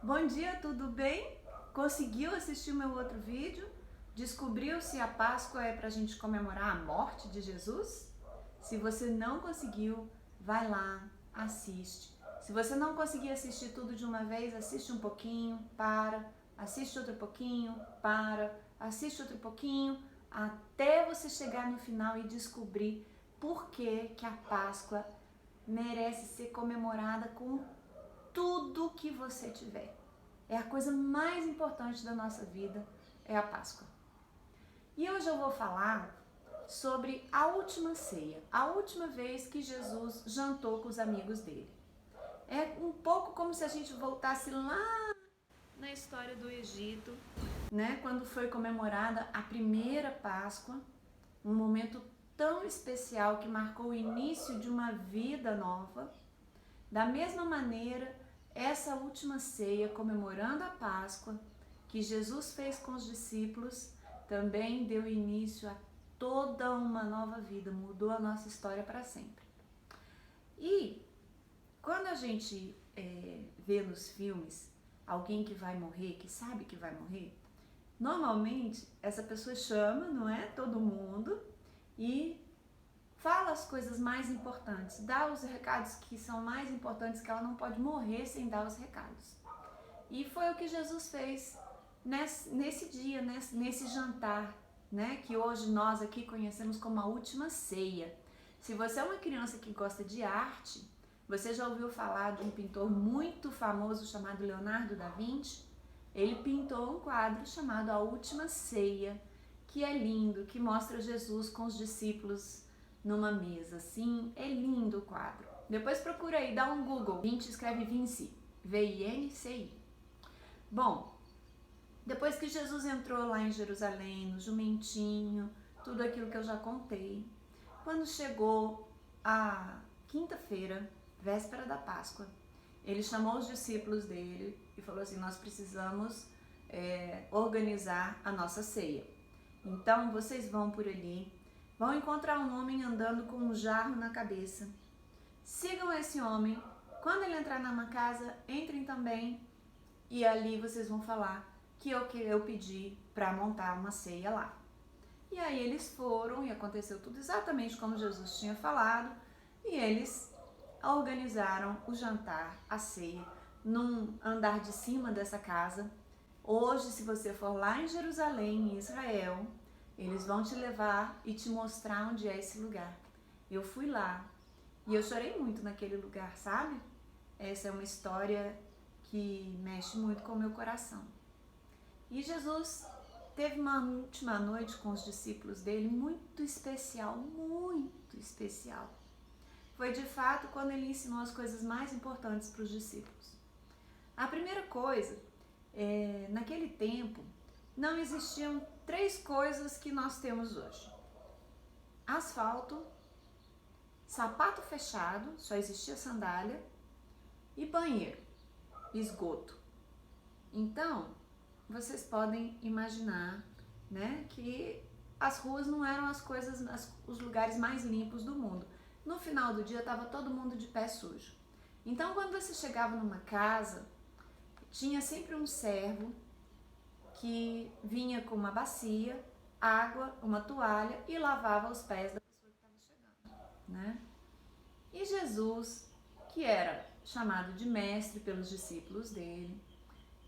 Bom dia, tudo bem? Conseguiu assistir o meu outro vídeo? Descobriu se a Páscoa é para a gente comemorar a morte de Jesus? Se você não conseguiu, vai lá, assiste. Se você não conseguir assistir tudo de uma vez, assiste um pouquinho, para, assiste outro pouquinho, para, assiste outro pouquinho, até você chegar no final e descobrir por que a Páscoa merece ser comemorada com tudo que você tiver. É a coisa mais importante da nossa vida, é a Páscoa. E hoje eu vou falar sobre a última ceia, a última vez que Jesus jantou com os amigos dele. É um pouco como se a gente voltasse lá na história do Egito, né, quando foi comemorada a primeira Páscoa, um momento tão especial que marcou o início de uma vida nova. Da mesma maneira, essa última ceia, comemorando a Páscoa, que Jesus fez com os discípulos, também deu início a toda uma nova vida, mudou a nossa história para sempre. E quando a gente vê nos filmes alguém que vai morrer, que sabe que vai morrer, normalmente essa pessoa chama, não é, todo mundo e fala as coisas mais importantes, dá os recados que são mais importantes, que ela não pode morrer sem dar os recados. E foi o que Jesus fez nesse dia, nesse jantar, né, que hoje nós aqui conhecemos como a última ceia. Se você é uma criança que gosta de arte, você já ouviu falar de um pintor muito famoso chamado Leonardo da Vinci? Ele pintou um quadro chamado A Última Ceia, que é lindo, que mostra Jesus com os discípulos numa mesa, assim, é lindo o quadro. Depois procura aí, dá um Google. Vinci escreve Vinci, V-I-N-C-I. Bom, depois que Jesus entrou lá em Jerusalém, no jumentinho, tudo aquilo que eu já contei, quando chegou a quinta-feira, véspera da Páscoa, ele chamou os discípulos dele e falou assim: nós precisamos organizar a nossa ceia. Então vocês vão por ali, vão encontrar um homem andando com um jarro na cabeça. Sigam esse homem. Quando ele entrar numa casa, entrem também e ali vocês vão falar que eu pedi para montar uma ceia lá. E aí eles foram e aconteceu tudo exatamente como Jesus tinha falado e eles organizaram o jantar, a ceia, num andar de cima dessa casa. Hoje, se você for lá em Jerusalém, em Israel, eles vão te levar e te mostrar onde é esse lugar. Eu fui lá e eu chorei muito naquele lugar, sabe? Essa é uma história que mexe muito com o meu coração. E Jesus teve uma última noite com os discípulos dele muito especial, muito especial. Foi de fato quando ele ensinou as coisas mais importantes para os discípulos. A primeira coisa, naquele tempo, não existiam 3 coisas que nós temos hoje: asfalto, sapato fechado, só existia sandália, e banheiro, esgoto. Então, vocês podem imaginar, né, que as ruas não eram os lugares mais limpos do mundo. No final do dia estava todo mundo de pé sujo. Então, quando você chegava numa casa, tinha sempre um servo que vinha com uma bacia, água, uma toalha e lavava os pés da pessoa que estava chegando, né? E Jesus, que era chamado de mestre pelos discípulos dele,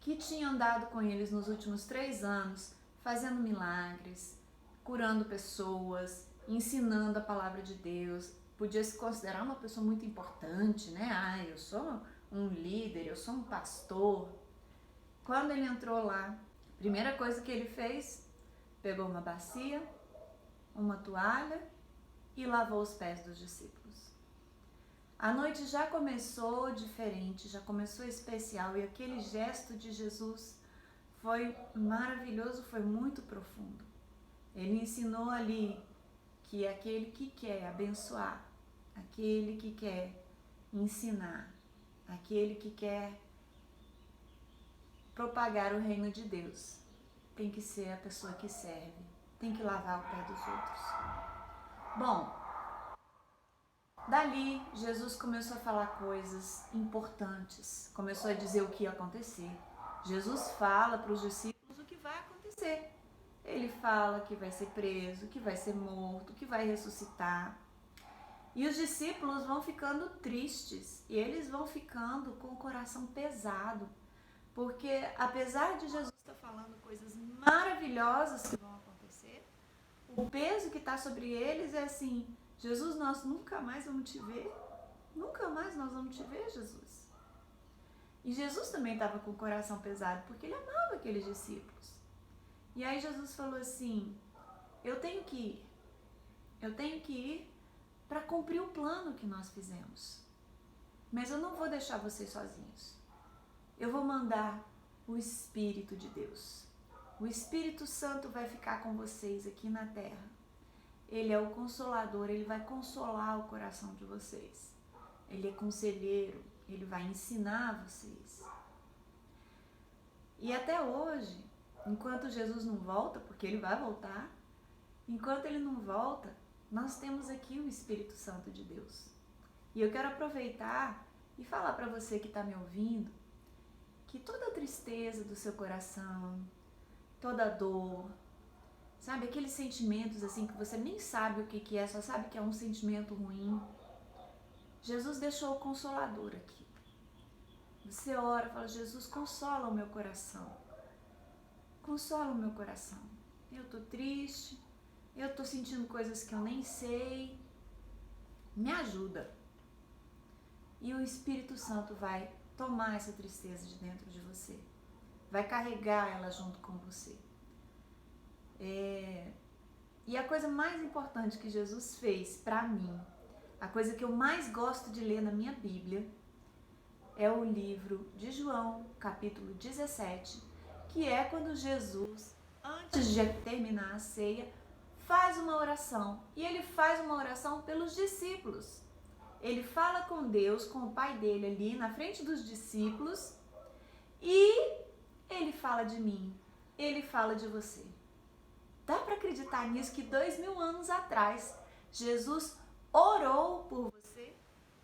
que tinha andado com eles nos últimos 3 anos, fazendo milagres, curando pessoas, ensinando a palavra de Deus, podia se considerar uma pessoa muito importante, né? Ah, eu sou um líder, eu sou um pastor. Quando ele entrou lá, a primeira coisa que ele fez, pegou uma bacia, uma toalha e lavou os pés dos discípulos. A noite já começou diferente, já começou especial e aquele gesto de Jesus foi maravilhoso, foi muito profundo. Ele ensinou ali que aquele que quer abençoar, aquele que quer ensinar, aquele que quer propagar o reino de Deus, tem que ser a pessoa que serve, tem que lavar o pé dos outros. Bom, Dali, Jesus começou a falar coisas importantes, começou a dizer o que ia acontecer. Jesus fala para os discípulos o que vai acontecer. Ele fala que vai ser preso, que vai ser morto, que vai ressuscitar. E os discípulos vão ficando tristes e eles vão ficando com o coração pesado, porque apesar de Jesus estar falando coisas maravilhosas que vão acontecer, o peso que está sobre eles é assim: Jesus, nós nunca mais vamos te ver, nunca mais nós vamos te ver, Jesus. E Jesus também estava com o coração pesado, porque ele amava aqueles discípulos. E aí Jesus falou assim: eu tenho que ir para cumprir o plano que nós fizemos. Mas eu não vou deixar vocês sozinhos. Eu vou mandar o Espírito de Deus. O Espírito Santo vai ficar com vocês aqui na terra. Ele é o Consolador, ele vai consolar o coração de vocês. Ele é conselheiro, ele vai ensinar vocês. E até hoje, enquanto Jesus não volta, porque ele vai voltar, enquanto ele não volta, nós temos aqui o Espírito Santo de Deus. E eu quero aproveitar e falar para você que está me ouvindo, que toda a tristeza do seu coração, toda a dor, sabe, aqueles sentimentos assim que você nem sabe o que é, só sabe que é um sentimento ruim, Jesus deixou o Consolador aqui. Você ora e fala: Jesus, consola o meu coração. Consola o meu coração. Eu tô triste, eu tô sentindo coisas que eu nem sei. Me ajuda. E o Espírito Santo vai tomar essa tristeza de dentro de você. Vai carregar ela junto com você. E a coisa mais importante que Jesus fez para mim, a coisa que eu mais gosto de ler na minha Bíblia, é o livro de João, capítulo 17, que é quando Jesus, antes de terminar a ceia, faz uma oração. E ele faz uma oração pelos discípulos. Ele fala com Deus, com o Pai dele ali na frente dos discípulos, e ele fala de mim, ele fala de você. Dá para acreditar nisso, que 2000 anos atrás, Jesus orou por você,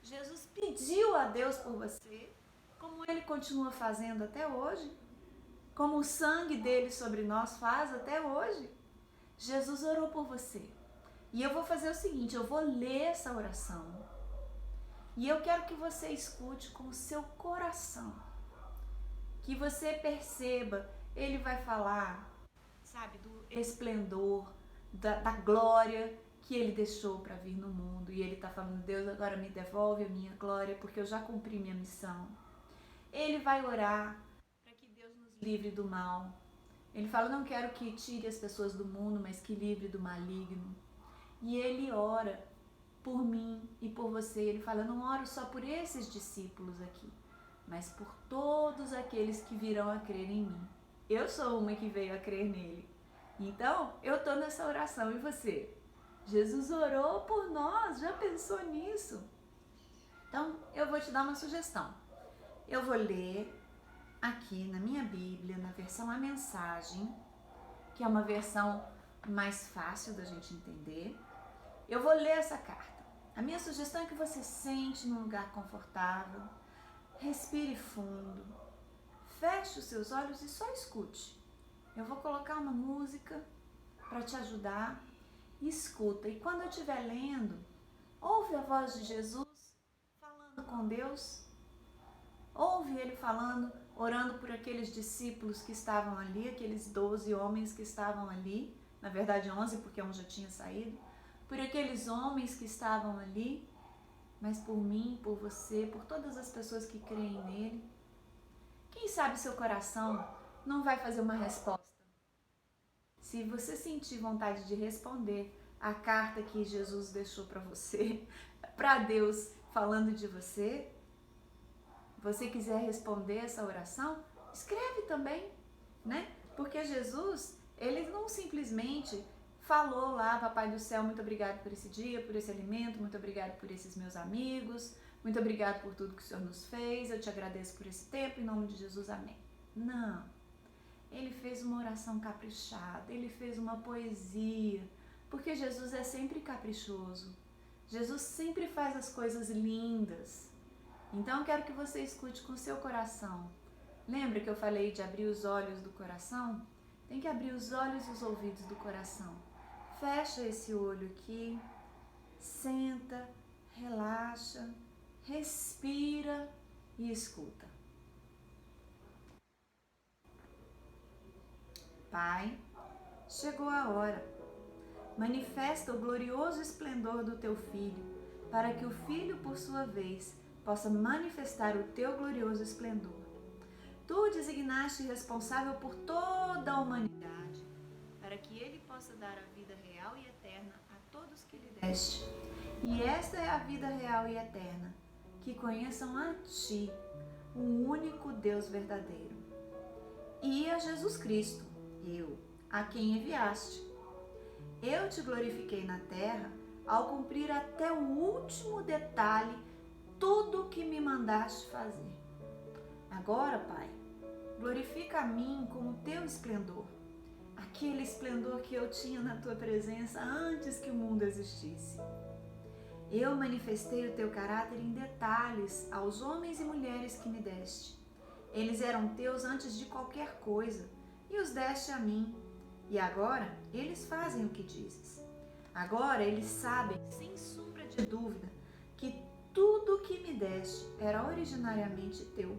Jesus pediu a Deus por você, como ele continua fazendo até hoje, como o sangue dele sobre nós faz até hoje. Jesus orou por você. E eu vou fazer o seguinte, eu vou ler essa oração e eu quero que você escute com o seu coração, que você perceba. Ele vai falar, sabe, do esplendor, da glória que ele deixou para vir no mundo. E ele está falando: Deus, agora me devolve a minha glória, porque eu já cumpri minha missão. Ele vai orar para que Deus nos livre do mal. Ele fala: não quero que tire as pessoas do mundo, mas que livre do maligno. E ele ora por mim e por você. Ele fala: eu não oro só por esses discípulos aqui, mas por todos aqueles que virão a crer em mim. Eu sou uma que veio a crer nele. Então, eu estou nessa oração. E você? Jesus orou por nós. Já pensou nisso? Então, eu vou te dar uma sugestão. Eu vou ler aqui na minha Bíblia, na versão A Mensagem, que é uma versão mais fácil da gente entender. Eu vou ler essa carta. A minha sugestão é que você sente num lugar confortável, respire fundo, feche os seus olhos e só escute. Eu vou colocar uma música para te ajudar. Escuta. E quando eu estiver lendo, ouve a voz de Jesus falando com Deus. Ouve ele falando, orando por aqueles discípulos que estavam ali, aqueles 12 homens que estavam ali. Na verdade 11, porque um já tinha saído. Por aqueles homens que estavam ali, mas por mim, por você, por todas as pessoas que creem nele. Quem sabe seu coração não vai fazer uma resposta. Se você sentir vontade de responder a carta que Jesus deixou para você, para Deus falando de você, você quiser responder essa oração, escreve também, né? Porque Jesus, ele não simplesmente falou lá: papai do céu, muito obrigado por esse dia, por esse alimento, muito obrigado por esses meus amigos, muito obrigado por tudo que o Senhor nos fez, eu te agradeço por esse tempo, em nome de Jesus, amém. Não, ele fez uma oração caprichada, ele fez uma poesia, porque Jesus é sempre caprichoso. Jesus sempre faz as coisas lindas. Então eu quero que você escute com o seu coração. Lembra que eu falei de abrir os olhos do coração? Tem que abrir os olhos e os ouvidos do coração. Fecha esse olho aqui, senta, relaxa, respira e escuta. Pai, chegou a hora. Manifesta o glorioso esplendor do teu Filho, para que o Filho, por sua vez, possa manifestar o teu glorioso esplendor. Tu o designaste responsável por toda a humanidade, para que ele possa dar a vida real e eterna a todos que lhe deste. E esta é a vida real e eterna, que conheçam a Ti, o único Deus verdadeiro, e a Jesus Cristo, a quem enviaste. Eu te glorifiquei na terra ao cumprir até o último detalhe tudo o que me mandaste fazer. Agora, Pai, glorifica a mim com o teu esplendor, aquele esplendor que eu tinha na tua presença antes que o mundo existisse. Eu manifestei o teu caráter em detalhes aos homens e mulheres que me deste. Eles eram teus antes de qualquer coisa e os deste a mim. E agora eles fazem o que dizes. Agora eles sabem, sem sombra de dúvida, que tudo o que me deste era originariamente teu,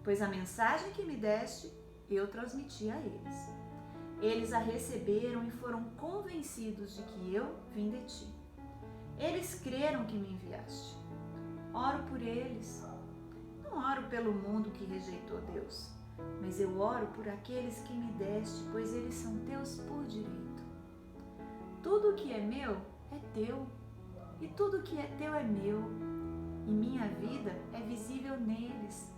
pois a mensagem que me deste eu transmiti a eles. Eles a receberam e foram convencidos de que eu vim de ti. Eles creram que me enviaste. Oro por eles. Não oro pelo mundo que rejeitou Deus, mas eu oro por aqueles que me deste, pois eles são teus por direito. Tudo o que é meu é teu, e tudo o que é teu é meu, e minha vida é visível neles,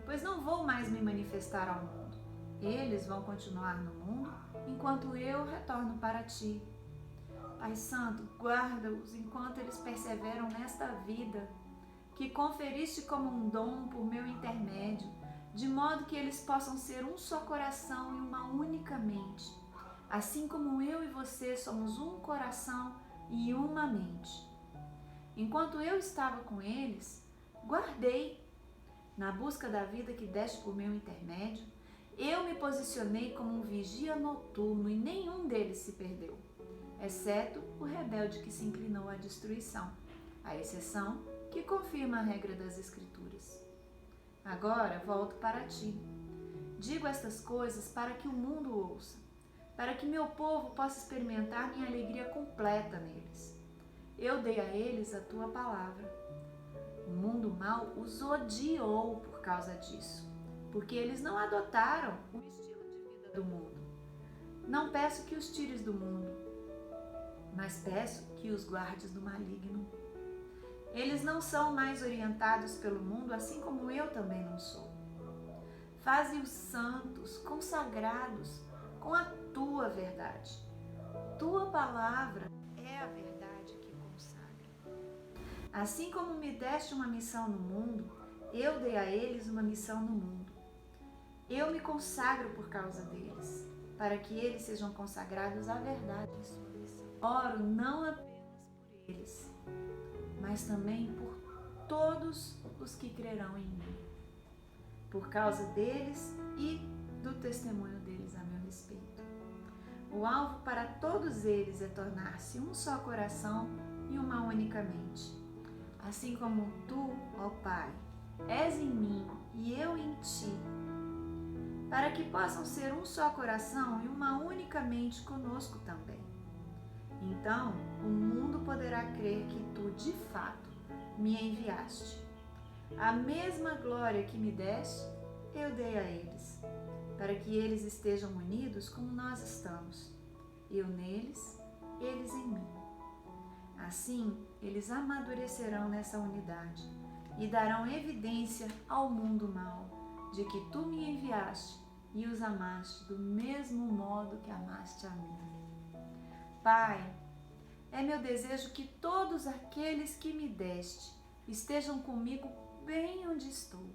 pois não vou mais me manifestar ao mundo. Eles vão continuar no mundo, enquanto eu retorno para ti. Pai Santo, guarda-os enquanto eles perseveram nesta vida, que conferiste como um dom por meu intermédio, de modo que eles possam ser um só coração e uma única mente, assim como eu e você somos um coração e uma mente. Enquanto eu estava com eles, guardei, na busca da vida que deste por meu intermédio, eu me posicionei como um vigia noturno e nenhum deles se perdeu, exceto o rebelde que se inclinou à destruição, à exceção que confirma a regra das Escrituras. Agora volto para ti. Digo estas coisas para que o mundo ouça, para que meu povo possa experimentar minha alegria completa neles. Eu dei a eles a tua palavra. O mundo mau os odiou por causa disso, porque eles não adotaram o estilo de vida do mundo. Não peço que os tires do mundo, mas peço que os guardes do maligno. Eles não são mais orientados pelo mundo, assim como eu também não sou. Faze-os santos, consagrados com a tua verdade. Tua palavra é a verdade que consagra. Assim como me deste uma missão no mundo, eu dei a eles uma missão no mundo. Eu me consagro por causa deles, para que eles sejam consagrados à verdade em sua missão. Oro não apenas por eles, mas também por todos os que crerão em mim, por causa deles e do testemunho deles a meu respeito. O alvo para todos eles é tornar-se um só coração e uma única mente. Assim como tu, ó Pai, és em mim e eu em ti, para que possam ser um só coração e uma única mente conosco também. Então, o mundo poderá crer que tu, de fato, me enviaste. A mesma glória que me deste, eu dei a eles, para que eles estejam unidos como nós estamos, eu neles, eles em mim. Assim, eles amadurecerão nessa unidade e darão evidência ao mundo mau de que tu me enviaste e os amaste do mesmo modo que amaste a mim. Pai, é meu desejo que todos aqueles que me deste estejam comigo bem onde estou,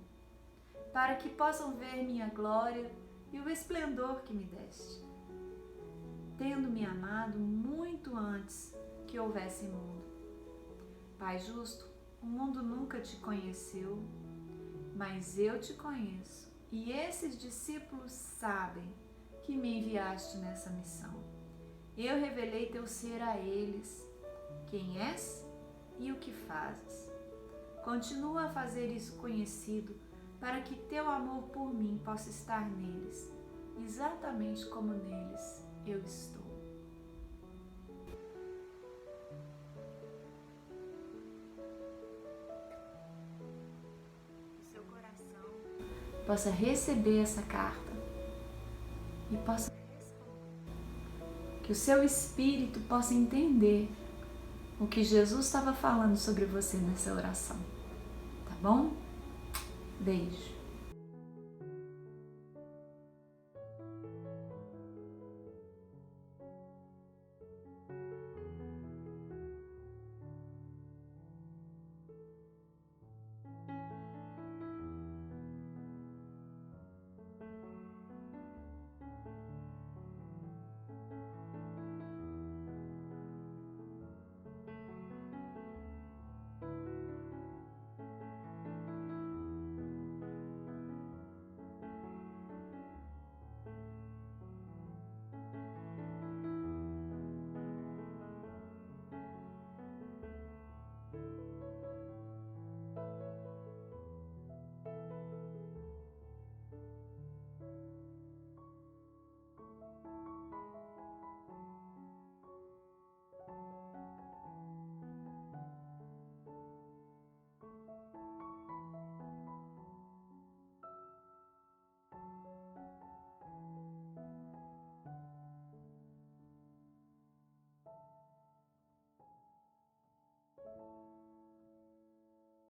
para que possam ver minha glória e o esplendor que me deste, tendo me amado muito antes que houvesse mundo. Pai justo, o mundo nunca te conheceu, mas eu te conheço, e esses discípulos sabem que me enviaste nessa missão. Eu revelei teu ser a eles, quem és e o que fazes. Continua a fazer isso conhecido, para que teu amor por mim possa estar neles, exatamente como neles eu estou. Que seu coração possa receber essa carta e possa responder. Que o seu espírito possa entender o que Jesus estava falando sobre você nessa oração. Tá bom? Beijo.